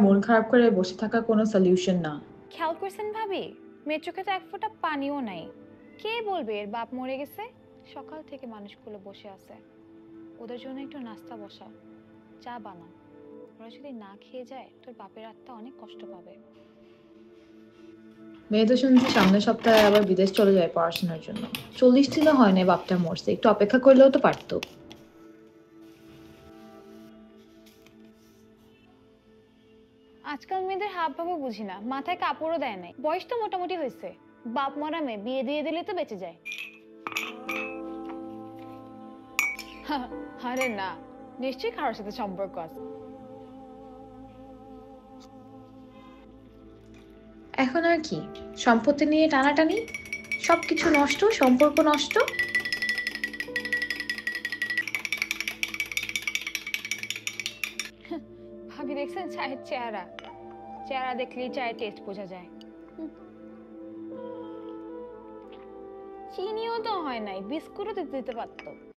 মন খারাপ করে বসে থাকা কোনো সলিউশন না। খেয়াল করছেন ভাবি, মেয়ের চোখে তো এক ফোঁটা পানিও নাই। কে বলবে এর বাপ মরে গেছে? সকাল থেকে মানুষগুলো বসে আছে, ওদের জন্য একটু নাস্তা বসা, চা বানা। ওরা যদি না খেয়ে যায় তোর বাপের আত্মা অনেক কষ্ট পাবে। মেয়ে তো শুনছি সামনের সপ্তাহে আবার বিদেশ চলে যায় পড়াশোনার জন্য। 40 দিনও হয় না বাপটা মরছে, একটু অপেক্ষা করলেও তো পারতো। আজকাল মেয়েদের হাব ভাবও বুঝি না, মাথায় কাপড়ও দেয় নাই, বয়স তো মোটামুটি হয়েছে। বাপ মরা মেয়ে বিয়ে দিয়ে দিলে তো বেঁচে যায়। আরে না, নিশ্চয়ই কারোর সাথে সম্পর্ক আছে। এখন আর কি, সম্পত্তি নিয়ে টানাটানি, সবকিছু নষ্ট, সম্পর্ক নষ্ট। ভাবি দেখছেন চায়ের চেহারা, চেহারা দেখলেই চায়ের টেস্ট বোঝা যায়। চিনিও তো হয় নাই, বিস্কুটও দিতে দিতে পারতো।